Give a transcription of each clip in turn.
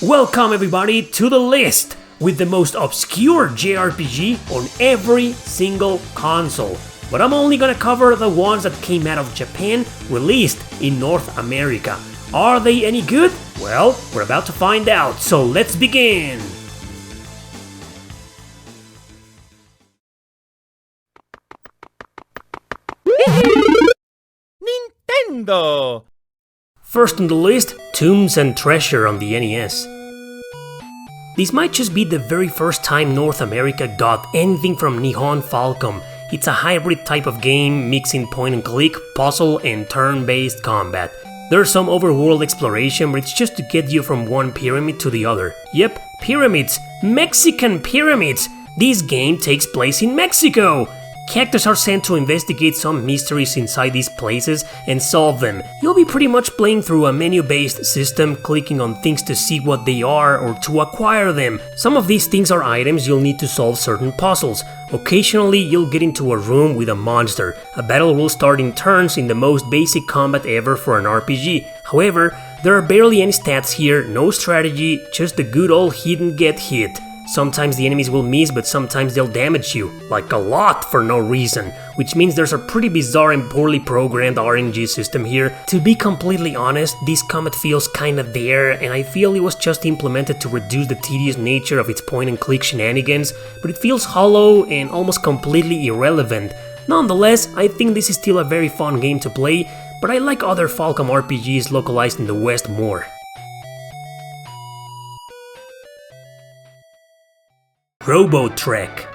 Welcome everybody to the list with the most obscure JRPG on every single console. But I'm only gonna cover the ones that came out of Japan, released in North America. Are they any good? Well, we're about to find out, so let's begin! Nintendo! First on the list, Tombs and Treasure on the NES. This might just be the very first time North America got anything from Nihon Falcom. It's a hybrid type of game mixing point and click, puzzle and turn-based combat. There's some overworld exploration, but it's just to get you from one pyramid to the other. Yep, pyramids! Mexican pyramids! This game takes place in Mexico! Characters are sent to investigate some mysteries inside these places and solve them. You'll be pretty much playing through a menu-based system, clicking on things to see what they are or to acquire them. Some of these things are items you'll need to solve certain puzzles. Occasionally, you'll get into a room with a monster. A battle will start in turns in the most basic combat ever for an RPG. However, there are barely any stats here, no strategy, just the good old hit and get hit. Sometimes the enemies will miss, but sometimes they'll damage you, like a lot for no reason, which means there's a pretty bizarre and poorly programmed RNG system here. To be completely honest, this combat feels kinda there, and I feel it was just implemented to reduce the tedious nature of its point-and-click shenanigans, but it feels hollow and almost completely irrelevant. Nonetheless, I think this is still a very fun game to play, but I like other Falcom RPGs localized in the West more. Robo Trek.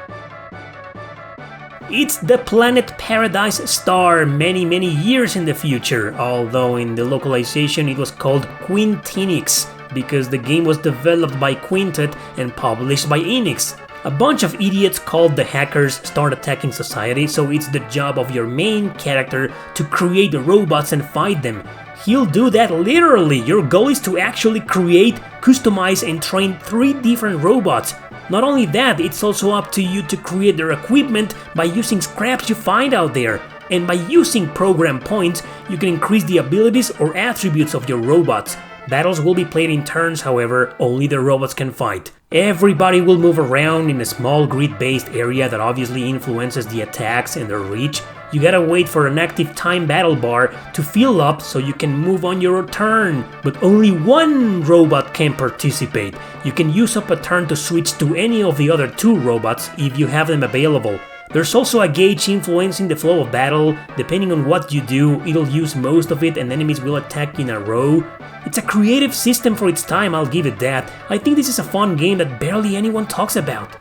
It's the planet Paradise Star many years in the future, although in the localization it was called Quintinix, because the game was developed by Quintet and published by Enix. A bunch of idiots called the hackers start attacking society, so it's the job of your main character to create the robots and fight them. He'll do that literally. Your goal is to actually create, customize and train 3 different robots. Not only that, it's also up to you to create their equipment by using scraps you find out there. And by using program points, you can increase the abilities or attributes of your robots. Battles will be played in turns, however, only the robots can fight. Everybody will move around in a small grid-based area that obviously influences the attacks and their reach. You gotta wait for an active time battle bar to fill up so you can move on your turn. But only one robot can participate. You can use up a turn to switch to any of the other 2 robots if you have them available. There's also a gauge influencing the flow of battle. Depending on what you do, it'll use most of it and enemies will attack in a row. It's a creative system for its time, I'll give it that. I think this is a fun game that barely anyone talks about.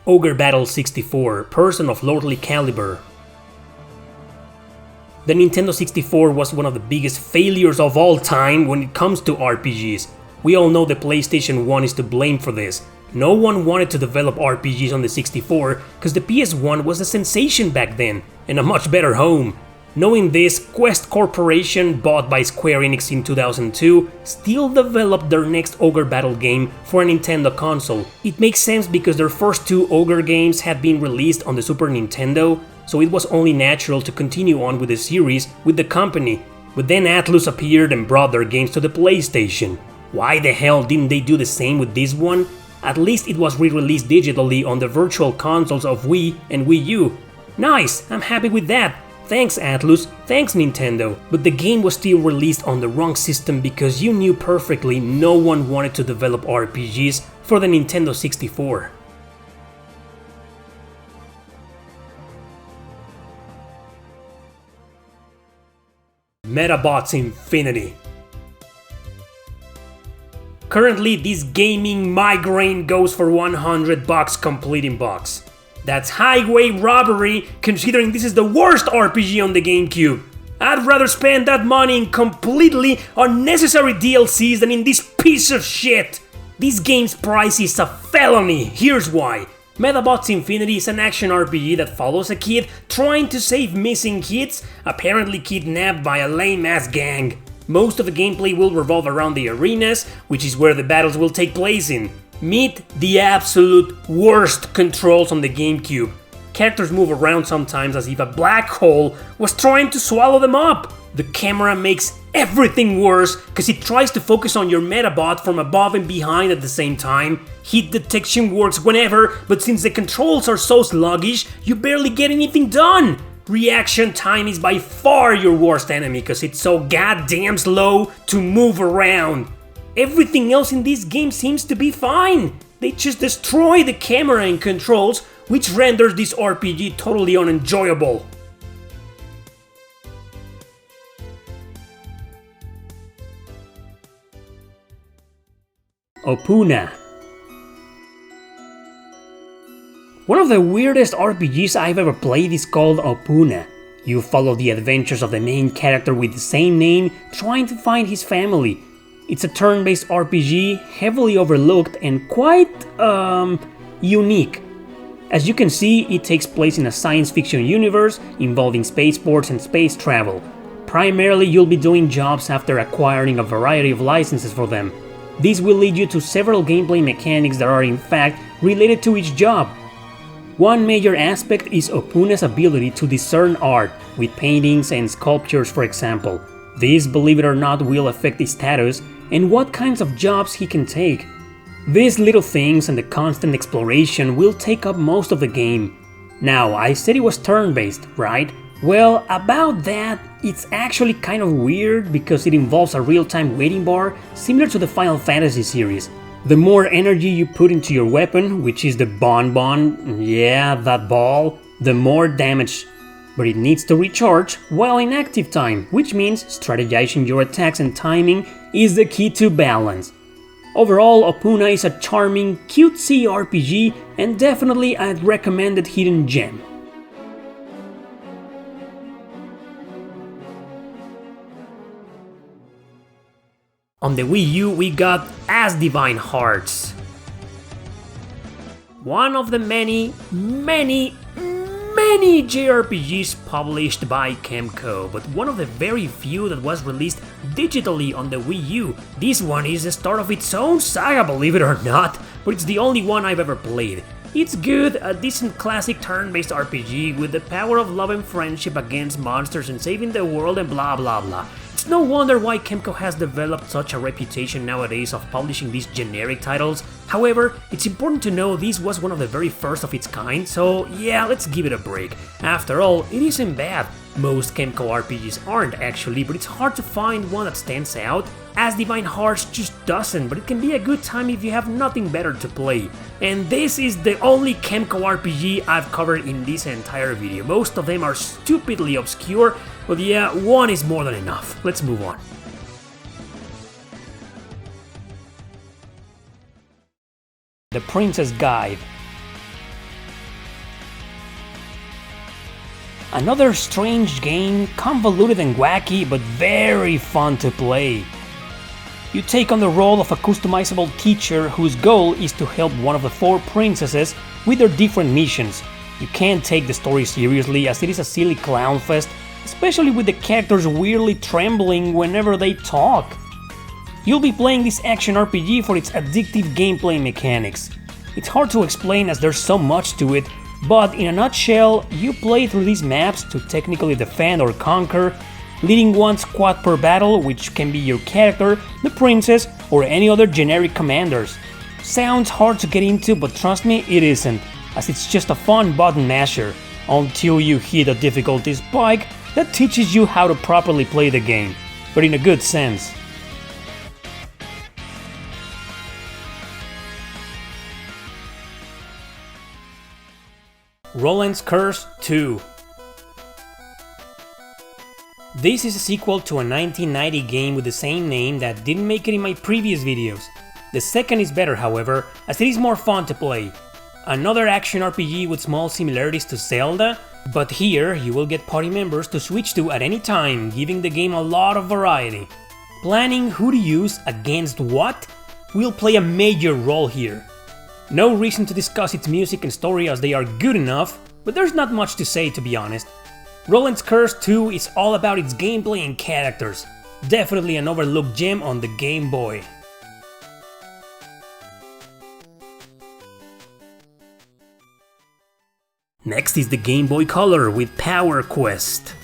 Ogre Battle 64, Person of Lordly Caliber. The Nintendo 64 was one of the biggest failures of all time when it comes to RPGs. We all know the PlayStation 1 is to blame for this. No one wanted to develop RPGs on the 64 because the PS1 was a sensation back then, and a much better home. Knowing this, Quest Corporation, bought by Square Enix in 2002, still developed their next Ogre Battle game for a Nintendo console. It makes sense because their first 2 Ogre games had been released on the Super Nintendo, so it was only natural to continue on with the series with the company. But then Atlus appeared and brought their games to the PlayStation. Why the hell didn't they do the same with this one? At least it was re-released digitally on the virtual consoles of Wii and Wii U. Nice, I'm happy with that. Thanks Atlus, thanks Nintendo. But the game was still released on the wrong system because you knew perfectly no one wanted to develop RPGs for the Nintendo 64. Metabots Infinity. Currently, this gaming migraine goes for $100 complete in box. That's highway robbery, considering this is the worst RPG on the GameCube. I'd rather spend that money in completely unnecessary DLCs than in this piece of shit. This game's price is a felony, here's why. Metabots Infinity is an action RPG that follows a kid trying to save missing kids, apparently kidnapped by a lame-ass gang. Most of the gameplay will revolve around the arenas, which is where the battles will take place in. Meet the absolute worst controls on the GameCube. Characters move around sometimes as if a black hole was trying to swallow them up. The camera makes everything worse because it tries to focus on your Metabot from above and behind at the same time. Hit detection works whenever, but since the controls are so sluggish, you barely get anything done. Reaction time is by far your worst enemy because it's so goddamn slow to move around. Everything else in this game seems to be fine. They just destroy the camera and controls, which renders this RPG totally unenjoyable. Opuna. One of the weirdest RPGs I've ever played is called Opuna. You follow the adventures of the main character with the same name, trying to find his family. It's a turn-based RPG, heavily overlooked and quite, unique. As you can see, it takes place in a science fiction universe involving spaceports and space travel. Primarily, you'll be doing jobs after acquiring a variety of licenses for them. This will lead you to several gameplay mechanics that are in fact related to each job. One major aspect is Opuna's ability to discern art, with paintings and sculptures for example. This, believe it or not, will affect his status and what kinds of jobs he can take. These little things and the constant exploration will take up most of the game. Now, I said it was turn-based, right? Well, about that, it's actually kind of weird because it involves a real-time waiting bar similar to the Final Fantasy series. The more energy you put into your weapon, which is the bonbon, yeah, that ball, the more damage. But it needs to recharge while in active time, which means strategizing your attacks and timing is the key to balance. Overall, Opuna is a charming, cutesy RPG and definitely I'd recommend it hidden gem. On the Wii U, we got As Divine Hearts. One of the many JRPGs published by Kemco, but one of the very few that was released digitally on the Wii U. This one is the start of its own saga, believe it or not, but it's the only one I've ever played. It's good, a decent classic turn-based RPG with the power of love and friendship against monsters and saving the world and blah blah blah. It's no wonder why Kemco has developed such a reputation nowadays of publishing these generic titles. However, it's important to know this was one of the very first of its kind, so yeah, let's give it a break. After all, it isn't bad. Most Kemco RPGs aren't actually, but it's hard to find one that stands out. As Divine Hearts just doesn't, but it can be a good time if you have nothing better to play. And this is the only Kemco RPG I've covered in this entire video. Most of them are stupidly obscure, but yeah, one is more than enough. Let's move on. The Princess Guide. Another strange game, convoluted and wacky, but very fun to play. You take on the role of a customizable teacher whose goal is to help one of the 4 princesses with their different missions. You can't take the story seriously as it is a silly clown fest, especially with the characters weirdly trembling whenever they talk. You'll be playing this action RPG for its addictive gameplay mechanics. It's hard to explain as there's so much to it, but in a nutshell, you play through these maps to technically defend or conquer, leading one squad per battle, which can be your character, the princess, or any other generic commanders. Sounds hard to get into, but trust me, it isn't, as it's just a fun button masher, until you hit a difficulty spike that teaches you how to properly play the game, but in a good sense. Rolands Curse 2. This is a sequel to a 1990 game with the same name that didn't make it in my previous videos. The second is better, however, as it is more fun to play. Another action RPG with small similarities to Zelda, but here you will get party members to switch to at any time, giving the game a lot of variety. Planning who to use against what will play a major role here. No reason to discuss its music and story as they are good enough, but there's not much to say, to be honest. Rolands Curse 2 is all about its gameplay and characters. Definitely an overlooked gem on the Game Boy. Next is the Game Boy Color with Power Quest.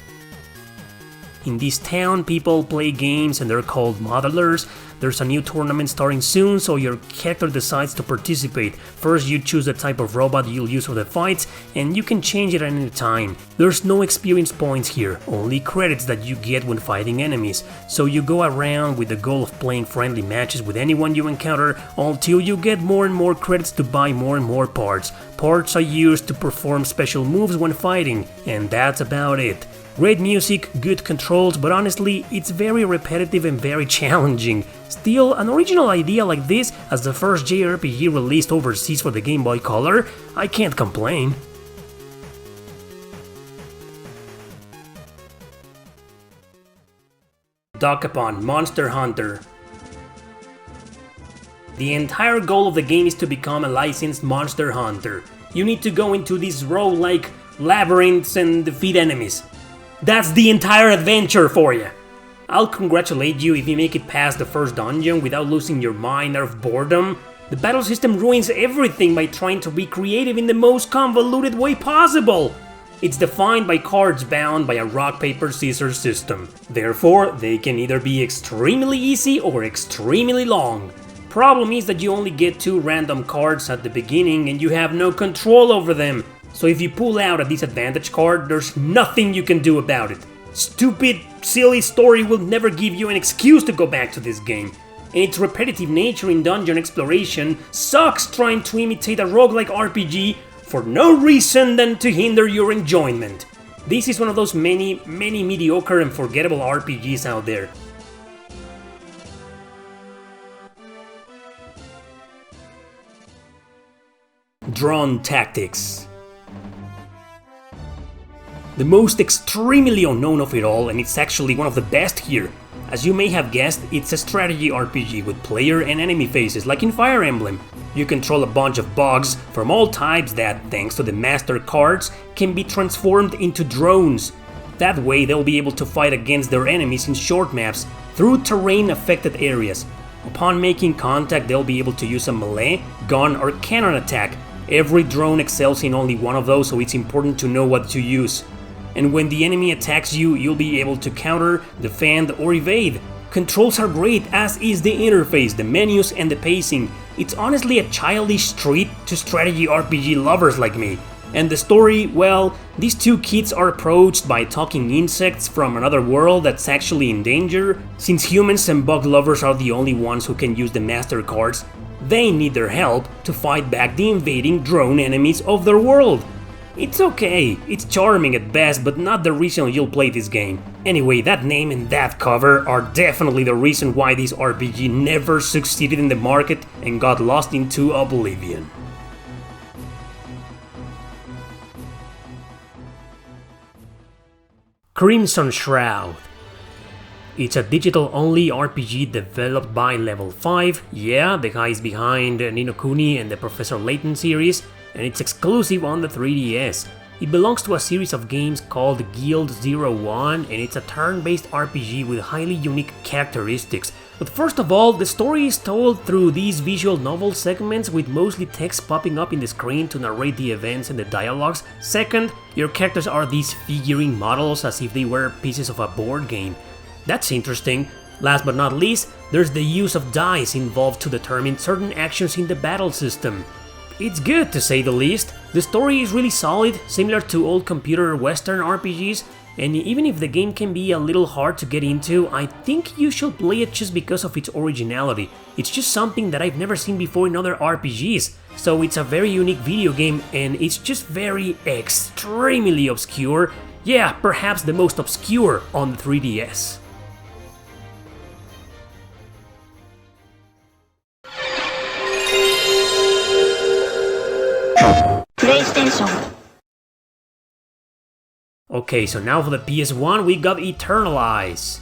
In this town, people play games and they're called modelers. There's a new tournament starting soon, so your character decides to participate. First, you choose the type of robot you'll use for the fights, and you can change it at any time. There's no experience points here, only credits that you get when fighting enemies. So you go around with the goal of playing friendly matches with anyone you encounter, until you get more and more credits to buy more and more parts. Parts are used to perform special moves when fighting, and that's about it. Great music, good controls, but honestly, it's very repetitive and very challenging. Still, an original idea like this, as the first JRPG released overseas for the Game Boy Color, I can't complain. Dokapon Monster Hunter. The entire goal of the game is to become a licensed monster hunter. You need to go into these roguelike labyrinths and defeat enemies. That's the entire adventure for you. I'll congratulate you if you make it past the first dungeon without losing your mind out of boredom. The battle system ruins everything by trying to be creative in the most convoluted way possible. It's defined by cards bound by a rock, paper, scissors system. Therefore, they can either be extremely easy or extremely long. Problem is that you only get 2 random cards at the beginning and you have no control over them. So if you pull out a disadvantage card, there's nothing you can do about it. Stupid, silly story will never give you an excuse to go back to this game. And its repetitive nature in dungeon exploration sucks trying to imitate a roguelike RPG for no reason than to hinder your enjoyment. This is one of those many mediocre and forgettable RPGs out there. Drone Tactics. The most extremely unknown of it all, and it's actually one of the best here. As you may have guessed, it's a strategy RPG with player and enemy faces, like in Fire Emblem. You control a bunch of bugs from all types that, thanks to the master cards, can be transformed into drones. That way they'll be able to fight against their enemies in short maps, through terrain-affected areas. Upon making contact, they'll be able to use a melee, gun, or cannon attack. Every drone excels in only one of those, so it's important to know what to use. And when the enemy attacks you, you'll be able to counter, defend, or evade. Controls are great, as is the interface, the menus, and the pacing. It's honestly a childish treat to strategy RPG lovers like me. And the story, well, these 2 kids are approached by talking insects from another world that's actually in danger. Since humans and bug lovers are the only ones who can use the master cards, they need their help to fight back the invading drone enemies of their world. It's okay, it's charming at best, but not the reason you'll play this game. Anyway, that name and that cover are definitely the reason why this RPG never succeeded in the market and got lost into oblivion. Crimson Shroud. It's a digital-only RPG developed by Level 5, yeah, the guys behind Ni no Kuni and the Professor Layton series, and it's exclusive on the 3DS. It belongs to a series of games called Guild 01, and it's a turn-based RPG with highly unique characteristics. But first of all, the story is told through these visual novel segments with mostly text popping up in the screen to narrate the events and the dialogues. Second, your characters are these figurine models as if they were pieces of a board game. That's interesting. Last but not least, there's the use of dice involved to determine certain actions in the battle system. It's good, to say the least. The story is really solid, similar to old computer western RPGs, and even if the game can be a little hard to get into, I think you should play it just because of its originality. It's just something that I've never seen before in other RPGs, so it's a very unique video game, and it's just very extremely obscure. Yeah, perhaps the most obscure on the 3DS. PlayStation. Okay, so now for the PS1 we got Eternalize.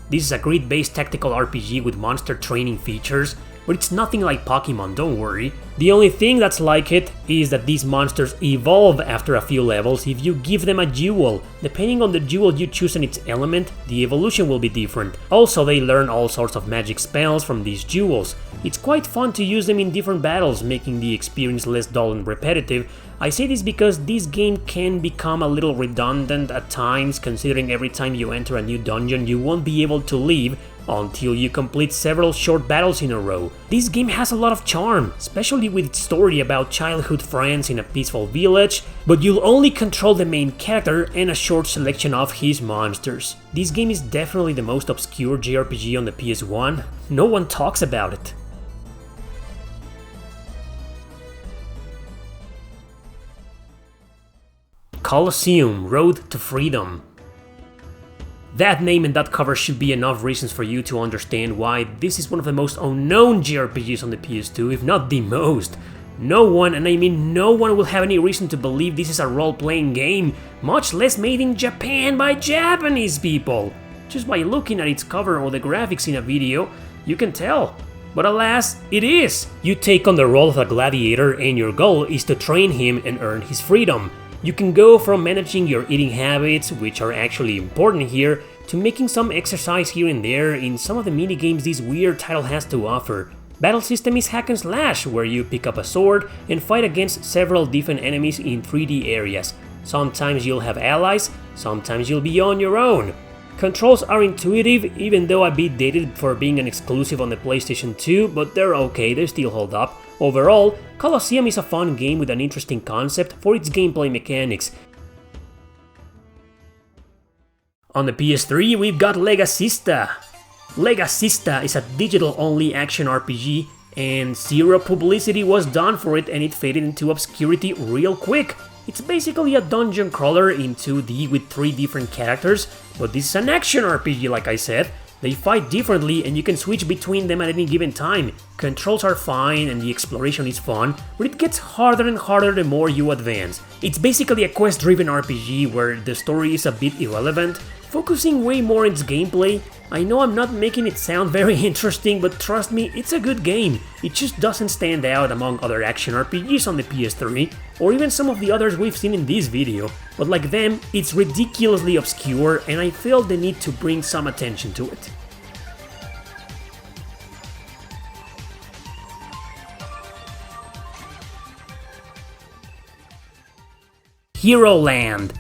This is a grid-based tactical RPG with monster training features, but it's nothing like Pokemon, don't worry. The only thing that's like it is that these monsters evolve after a few levels if you give them a jewel. Depending on the jewel you choose and its element, the evolution will be different. Also, they learn all sorts of magic spells from these jewels. It's quite fun to use them in different battles, making the experience less dull and repetitive. I say this because this game can become a little redundant at times, considering every time you enter a new dungeon you won't be able to leave until you complete several short battles in a row. This game has a lot of charm, especially with its story about childhood friends in a peaceful village, but you'll only control the main character and a short selection of his monsters. This game is definitely the most obscure JRPG on the PS1, no one talks about it. Coliseum, Road to Freedom. That name and that cover should be enough reasons for you to understand why this is one of the most unknown JRPGs on the PS2, if not the most. No one, and I mean no one, will have any reason to believe this is a role-playing game, much less made in Japan by Japanese people. Just by looking at its cover or the graphics in a video, you can tell. But alas, it is! You take on the role of a gladiator and your goal is to train him and earn his freedom. You can go from managing your eating habits, which are actually important here, to making some exercise here and there in some of the minigames this weird title has to offer. Battle system is hack and slash, where you pick up a sword and fight against several different enemies in 3D areas. Sometimes you'll have allies, sometimes you'll be on your own. Controls are intuitive, even though a bit dated for being an exclusive on the PlayStation 2, but they're okay, they still hold up. Overall, Coliseum is a fun game with an interesting concept for its gameplay mechanics. On the PS3, we've got Leggaista. Leggaista is a digital-only action RPG, and zero publicity was done for it and it faded into obscurity real quick. It's basically a dungeon crawler in 2D with 3 different characters, but this is an action RPG like I said. They fight differently and you can switch between them at any given time. Controls are fine and the exploration is fun, but it gets harder and harder the more you advance. It's basically a quest-driven RPG where the story is a bit irrelevant, focusing way more on its gameplay. I know I'm not making it sound very interesting, but trust me, it's a good game. It just doesn't stand out among other action RPGs on the PS3, or even some of the others we've seen in this video, but like them, it's ridiculously obscure and I felt the need to bring some attention to it. Heroland.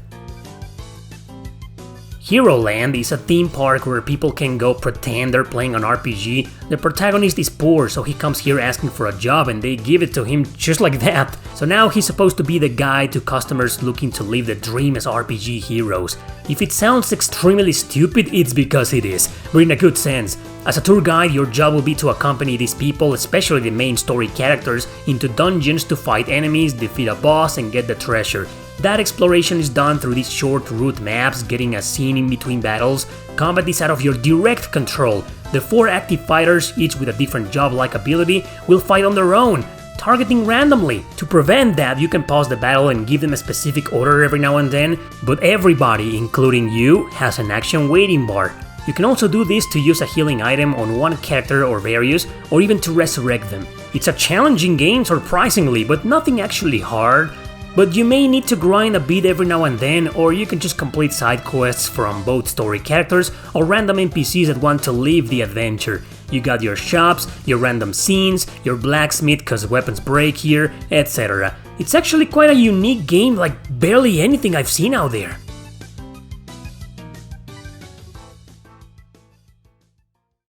Heroland is a theme park where people can go pretend they're playing an RPG. The protagonist is poor, so he comes here asking for a job and they give it to him just like that. So now he's supposed to be the guide to customers looking to live the dream as RPG heroes. If it sounds extremely stupid, it's because it is, but in a good sense. As a tour guide, your job will be to accompany these people, especially the main story characters, into dungeons to fight enemies, defeat a boss, and get the treasure. That exploration is done through these short route maps, getting a scene in between battles. Combat is out of your direct control. The 4 active fighters, each with a different job-like ability, will fight on their own, targeting randomly. To prevent that, you can pause the battle and give them a specific order every now and then, but everybody, including you, has an action waiting bar. You can also do this to use a healing item on one character or various, or even to resurrect them. It's a challenging game surprisingly, but nothing actually hard. But you may need to grind a bit every now and then, or you can just complete side quests from both story characters or random NPCs that want to live the adventure. You got your shops, your random scenes, your blacksmith cause weapons break here, etc. It's actually quite a unique game, like barely anything I've seen out there.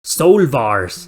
Svars.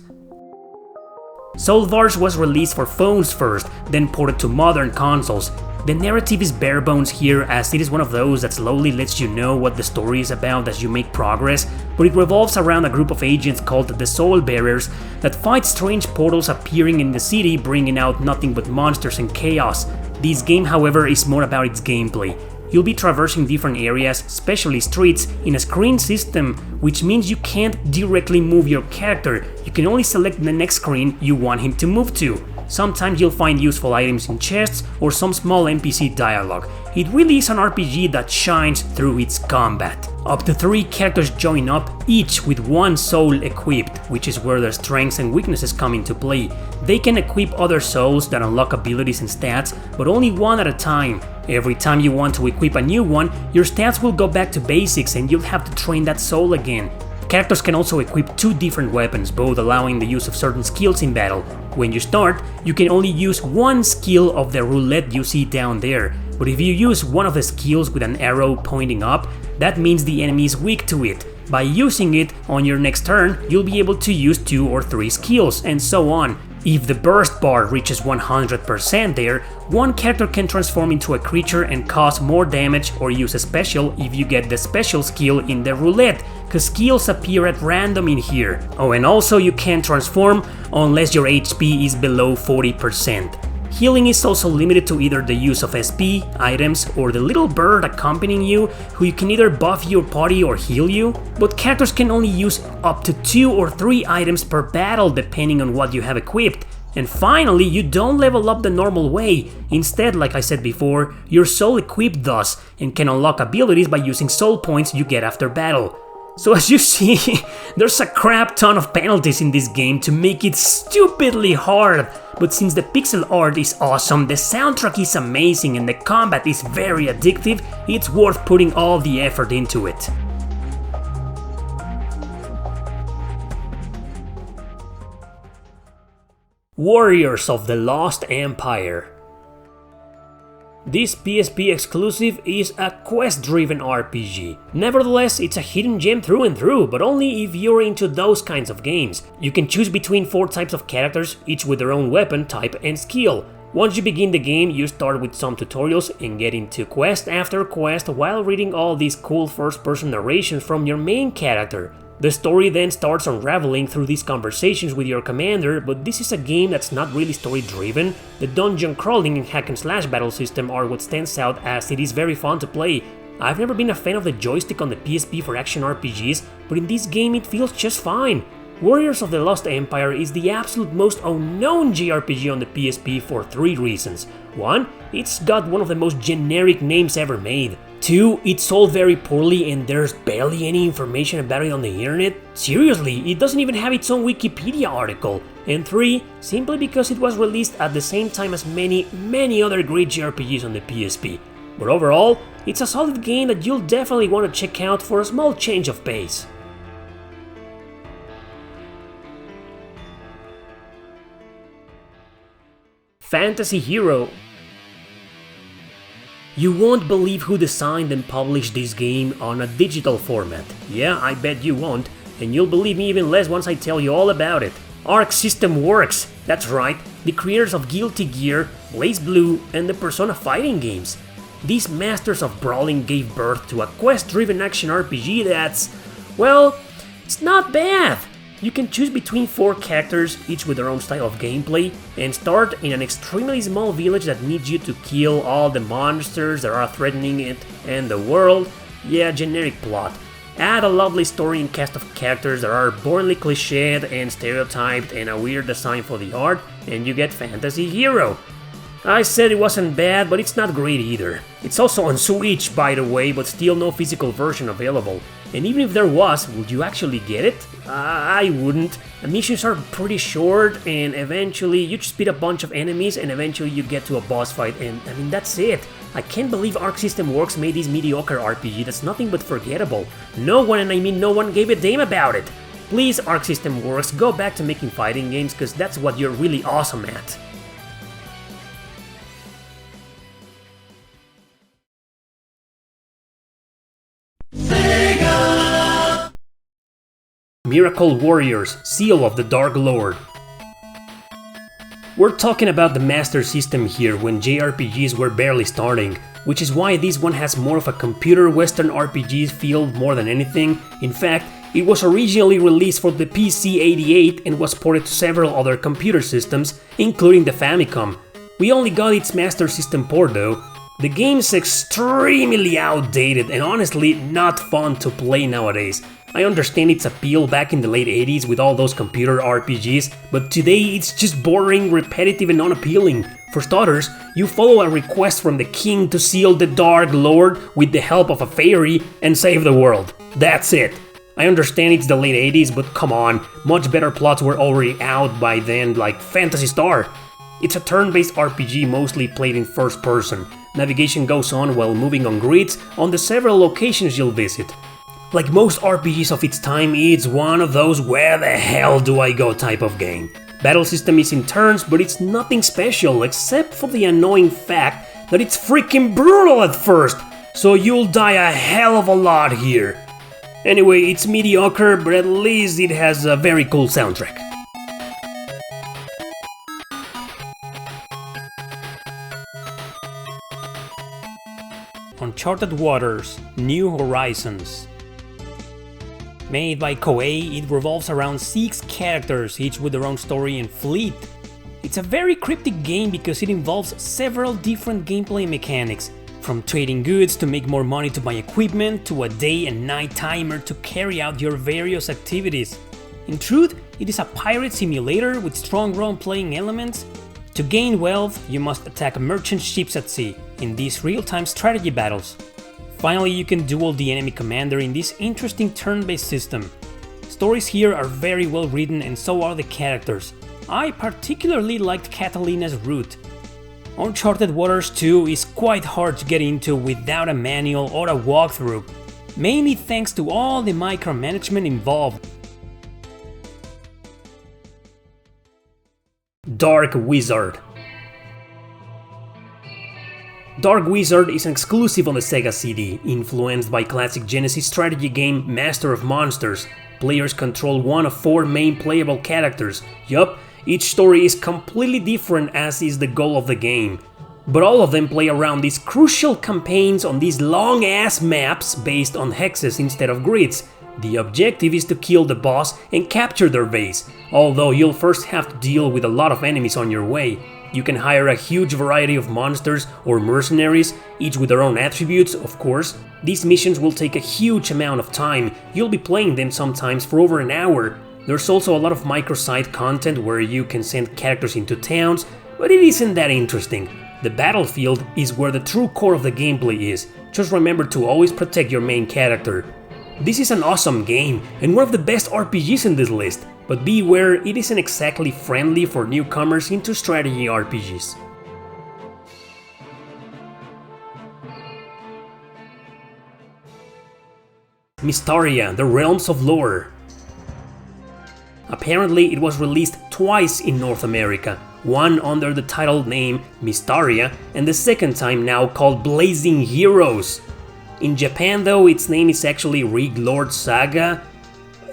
Svars was released for phones first, then ported to modern consoles. The narrative is bare bones here, as it is one of those that slowly lets you know what the story is about as you make progress, but it revolves around a group of agents called the Soul Bearers that fight strange portals appearing in the city, bringing out nothing but monsters and chaos. This game, however, is more about its gameplay. You'll be traversing different areas, especially streets, in a screen system, which means you can't directly move your character. You can only select the next screen you want him to move to. Sometimes you'll find useful items in chests or some small NPC dialogue. It really is an RPG that shines through its combat. Up to 3 characters join up, each with 1 soul equipped, which is where their strengths and weaknesses come into play. They can equip other souls that unlock abilities and stats, but only 1 at a time. Every time you want to equip a new one, your stats will go back to basics and you'll have to train that soul again. characters can also equip 2 different weapons, both allowing the use of certain skills in battle. When you start, you can only use one skill of the roulette you see down there, but if you use one of the skills with an arrow pointing up, that means the enemy is weak to it. By using it on your next turn, you'll be able to use 2 or 3 skills, and so on. If the burst bar reaches 100% there, one character can transform into a creature and cause more damage or use a special if you get the special skill in the roulette, cause skills appear at random in here. Oh, and also you can't transform unless your HP is below 40%. Healing is also limited to either the use of SP, items, or the little bird accompanying you, who you can either buff your party or heal you, but characters can only use up to 2 or 3 items per battle depending on what you have equipped. And finally, you don't level up the normal way. Instead, like I said before, your soul equipped thus, and can unlock abilities by using soul points you get after battle. So as you see, there's a crap ton of penalties in this game to make it stupidly hard, but since the pixel art is awesome, the soundtrack is amazing and the combat is very addictive, it's worth putting all the effort into it. Warriors of the Lost Empire. This PSP exclusive is a quest-driven RPG. Nevertheless, it's a hidden gem through and through, but only if you're into those kinds of games. You can choose between 4 types of characters, each with their own weapon, type, and skill. Once you begin the game, you start with some tutorials and get into quest after quest while reading all these cool first-person narrations from your main character. The story then starts unraveling through these conversations with your commander, but this is a game that's not really story-driven. The dungeon crawling and hack-and-slash battle system are what stands out, as it is very fun to play. I've never been a fan of the joystick on the PSP for action RPGs, but in this game it feels just fine. Warriors of the Lost Empire is the absolute most unknown JRPG on the PSP for 3 reasons. 1. It's got one of the most generic names ever made. 2. It sold very poorly and there's barely any information about it on the internet. Seriously, it doesn't even have its own Wikipedia article. And 3. Simply because it was released at the same time as many other great JRPGs on the PSP. But overall, it's a solid game that you'll definitely want to check out for a small change of pace. Fantasy Hero. You won't believe who designed and published this game on a digital format. Yeah, I bet you won't, and you'll believe me even less once I tell you all about it. Arc System Works, that's right, the creators of Guilty Gear, Blaze Blue, and the Persona fighting games. These masters of brawling gave birth to a quest-driven action RPG that's, well, it's not bad. You can choose between 4 characters, each with their own style of gameplay, and start in an extremely small village that needs you to kill all the monsters that are threatening it and the world. Yeah, generic plot. Add a lovely story and cast of characters that are bornly cliched and stereotyped and a weird design for the art, and you get Fantasy Hero. I said it wasn't bad, but it's not great either. It's also on Switch, by the way, but still no physical version available. And even if there was, would you actually get it? I wouldn't. The missions are pretty short, and eventually you just beat a bunch of enemies, and eventually you get to a boss fight, and I mean, that's it. I can't believe Arc System Works made this mediocre RPG that's nothing but forgettable. No one, and I mean no one, gave a damn about it. Please, Arc System Works, go back to making fighting games, cause that's what you're really awesome at. Miracle Warriors, Seal of the Dark Lord. We're talking about the Master System here when JRPGs were barely starting, which is why this one has more of a computer Western RPG feel more than anything. In fact, it was originally released for the PC-88 and was ported to several other computer systems, including the Famicom. We only got its Master System port though. The game's extremely outdated and honestly not fun to play nowadays. I understand its appeal back in the late 80s with all those computer RPGs, but today it's just boring, repetitive, and unappealing. For starters, you follow a request from the king to seal the Dark Lord with the help of a fairy and save the world. That's it. I understand it's the late 80s, but come on, much better plots were already out by then, like Phantasy Star. It's a turn-based RPG mostly played in first person. Navigation goes on while moving on grids on the several locations you'll visit. Like most RPGs of its time, it's one of those where the hell do I go type of game. Battle system is in turns, but it's nothing special except for the annoying fact that it's freaking brutal at first, so you'll die a hell of a lot here. Anyway, it's mediocre, but at least it has a very cool soundtrack. Uncharted Waters, New Horizons. Made by Koei, it revolves around 6 characters, each with their own story and fleet. It's a very cryptic game because it involves several different gameplay mechanics, from trading goods to make more money to buy equipment, to a day and night timer to carry out your various activities. In truth, it is a pirate simulator with strong role-playing elements. To gain wealth, you must attack merchant ships at sea in these real-time strategy battles. Finally, you can duel the enemy commander in this interesting turn-based system. Stories here are very well written and so are the characters. I particularly liked Catalina's route. Uncharted Waters 2 is quite hard to get into without a manual or a walkthrough, mainly thanks to all the micromanagement involved. Dark Wizard. Dark Wizard is an exclusive on the Sega CD, influenced by classic Genesis strategy game Master of Monsters. Players control one of 4 main playable characters. Yup, each story is completely different as is the goal of the game. But all of them play around these crucial campaigns on these long-ass maps based on hexes instead of grids. The objective is to kill the boss and capture their base, although you'll first have to deal with a lot of enemies on your way. You can hire a huge variety of monsters or mercenaries, each with their own attributes, of course. These missions will take a huge amount of time. You'll be playing them sometimes for over an hour. There's also a lot of microsite content where you can send characters into towns, but it isn't that interesting. The battlefield is where the true core of the gameplay is. Just remember to always protect your main character. This is an awesome game and one of the best RPGs in this list, but beware, it isn't exactly friendly for newcomers into strategy RPGs. Mystaria, The Realms of Lore. Apparently it was released twice in North America, one under the title name Mystaria and the second time now called Blazing Heroes. In Japan though, its name is actually Rig Lord Saga.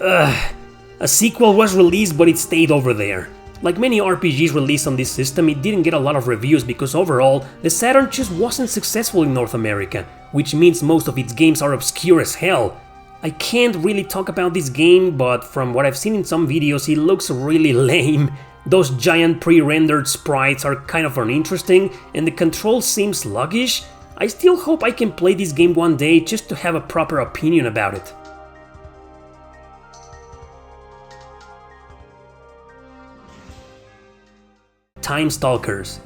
A sequel was released but it stayed over there. Like many RPGs released on this system, it didn't get a lot of reviews because overall, the Saturn just wasn't successful in North America, which means most of its games are obscure as hell. I can't really talk about this game, but from what I've seen in some videos, it looks really lame. Those giant pre-rendered sprites are kind of uninteresting, and the controls seem sluggish. I still hope I can play this game one day just to have a proper opinion about it. Time Stalkers.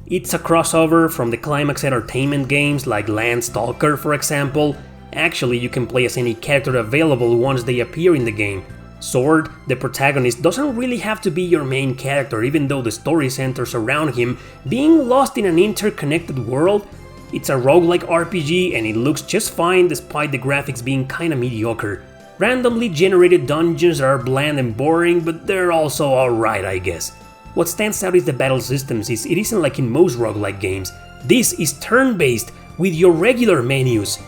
It's a crossover from the Climax Entertainment games like Landstalker, for example. Actually, you can play as any character available once they appear in the game. Sword, the protagonist, doesn't really have to be your main character, even though the story centers around him being lost in an interconnected world. It's a roguelike RPG and it looks just fine despite the graphics being kinda mediocre. Randomly generated dungeons are bland and boring, but they're also alright, I guess. What stands out is the battle systems, it isn't like in most roguelike games. This is turn-based, with your regular menus.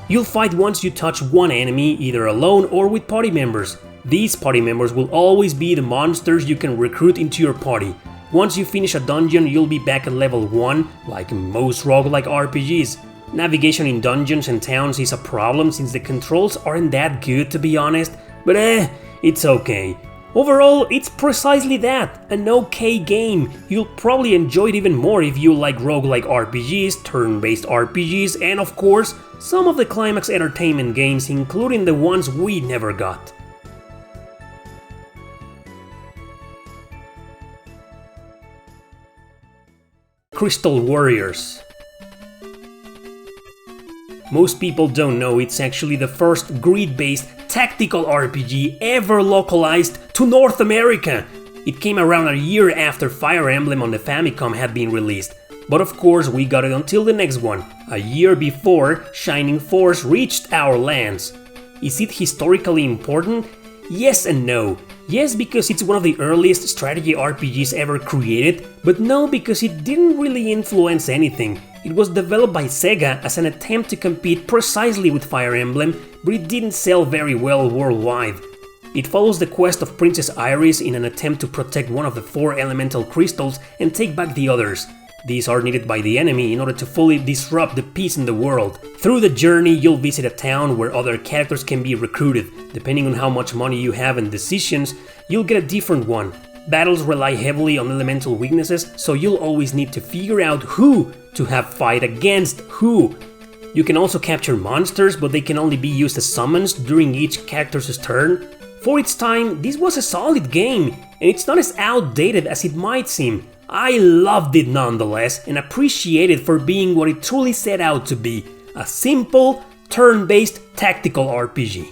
You'll fight once you touch one enemy, either alone or with party members. These party members will always be the monsters you can recruit into your party. Once you finish a dungeon, you'll be back at level 1, like in most roguelike RPGs. Navigation in dungeons and towns is a problem since the controls aren't that good, to be honest, but it's okay. Overall, it's precisely that, an okay game. You'll probably enjoy it even more if you like roguelike RPGs, turn-based RPGs, and of course, some of the Climax Entertainment games, including the ones we never got. Crystal Warriors. Most people don't know it's actually the first grid-based tactical RPG ever localized to North America. It came around a year after Fire Emblem on the Famicom had been released. But of course we got it until the next one, a year before Shining Force reached our lands. Is it historically important? Yes and no. Yes, because it's one of the earliest strategy RPGs ever created, but no, because it didn't really influence anything. It was developed by Sega as an attempt to compete precisely with Fire Emblem, but it didn't sell very well worldwide. It follows the quest of Princess Iris in an attempt to protect one of the 4 elemental crystals and take back the others. These are needed by the enemy in order to fully disrupt the peace in the world. Through the journey, you'll visit a town where other characters can be recruited. Depending on how much money you have and decisions, you'll get a different one. Battles rely heavily on elemental weaknesses, so you'll always need to figure out who to have fight against who. You can also capture monsters, but they can only be used as summons during each character's turn. For its time, this was a solid game, and it's not as outdated as it might seem. I loved it nonetheless and appreciate it for being what it truly set out to be, a simple, turn-based tactical RPG.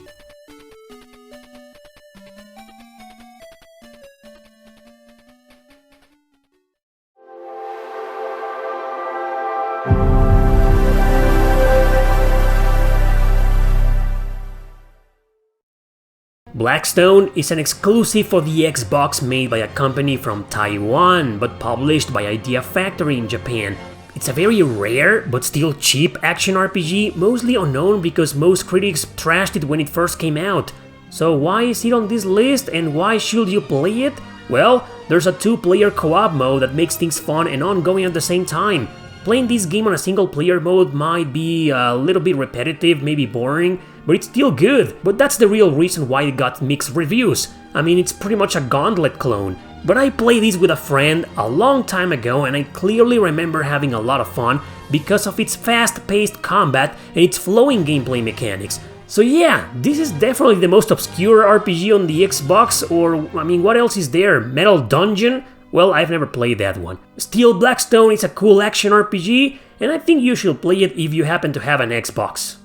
Blackstone is an exclusive for the Xbox made by a company from Taiwan, but published by Idea Factory in Japan. It's a very rare, but still cheap action RPG, mostly unknown because most critics trashed it when it first came out. So why is it on this list and why should you play it? Well, there's a 2-player co-op mode that makes things fun and ongoing at the same time. Playing this game on a single-player mode might be a little bit repetitive, maybe boring, but it's still good. But that's the real reason why it got mixed reviews. I mean, it's pretty much a Gauntlet clone. But I played this with a friend a long time ago and I clearly remember having a lot of fun because of its fast-paced combat and its flowing gameplay mechanics. So yeah, this is definitely the most obscure RPG on the Xbox, or I mean, what else is there? Metal Dungeon? Well, I've never played that one. Still, Blackstone is a cool action RPG, and I think you should play it if you happen to have an Xbox.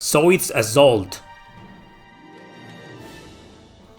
Zoid's Assault.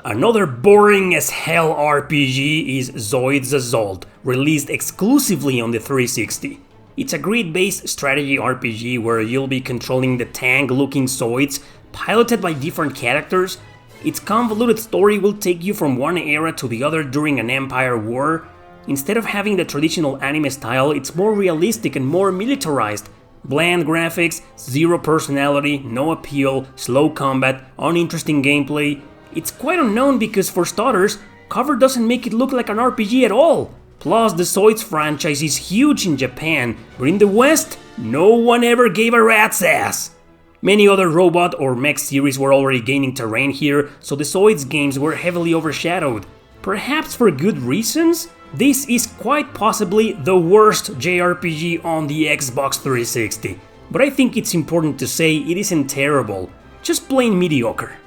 Another boring as hell RPG is Zoid's Assault, released exclusively on the 360. It's a grid-based strategy RPG where you'll be controlling the tank-looking Zoids, piloted by different characters. Its convoluted story will take you from one era to the other during an empire war. Instead of having the traditional anime style, it's more realistic and more militarized. Bland graphics, zero personality, no appeal, slow combat, uninteresting gameplay. It's quite unknown because, for starters, cover doesn't make it look like an RPG at all. Plus, the Zoids franchise is huge in Japan, but in the West, no one ever gave a rat's ass. Many other robot or mech series were already gaining terrain here, so the Zoids games were heavily overshadowed. Perhaps for good reasons? This is quite possibly the worst JRPG on the Xbox 360. But I think it's important to say it isn't terrible, just plain mediocre.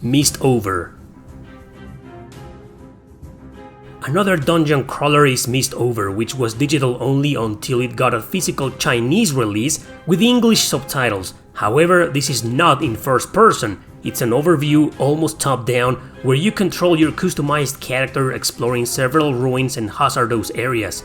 Mistover. Another dungeon crawler is Mistover, which was digital only until it got a physical Chinese release with English subtitles. However, this is not in first person. It's an overview, almost top-down, where you control your customized character exploring several ruins and hazardous areas.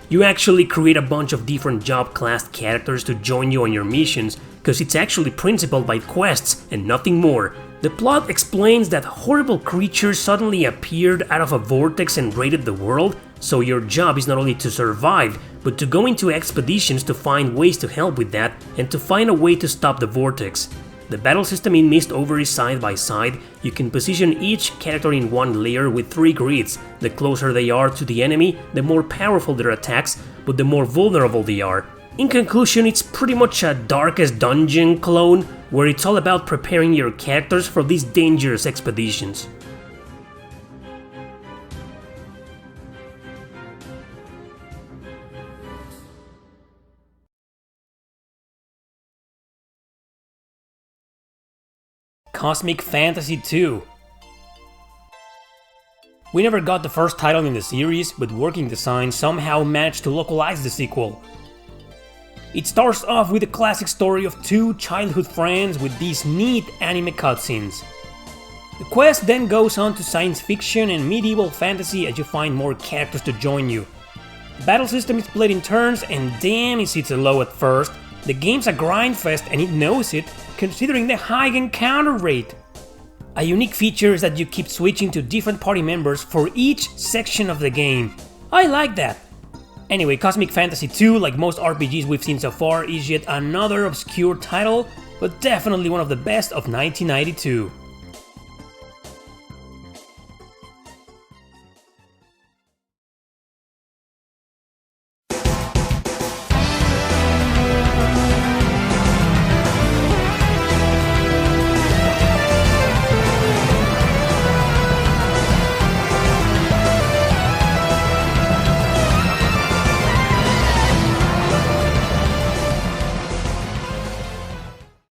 You actually create a bunch of different job-classed characters to join you on your missions, because it's actually principled by quests and nothing more. The plot explains that horrible creatures suddenly appeared out of a vortex and raided the world, so your job is not only to survive, but to go into expeditions to find ways to help with that and to find a way to stop the vortex. The battle system in Mistover is side by side. You can position each character in one layer with 3 grids. The closer they are to the enemy, the more powerful their attacks, but the more vulnerable they are. In conclusion, it's pretty much a Darkest Dungeon clone, where it's all about preparing your characters for these dangerous expeditions. Cosmic Fantasy 2. We never got the first title in the series, but Working Design somehow managed to localize the sequel. It starts off with the classic story of two childhood friends with these neat anime cutscenes. The quest then goes on to science fiction and medieval fantasy as you find more characters to join you. The battle system is played in turns, and damn is it low at first. The game's a grindfest and it knows it, considering the high encounter rate. A unique feature is that you keep switching to different party members for each section of the game. I like that. Anyway, Cosmic Fantasy 2, like most RPGs we've seen so far, is yet another obscure title, but definitely one of the best of 1992.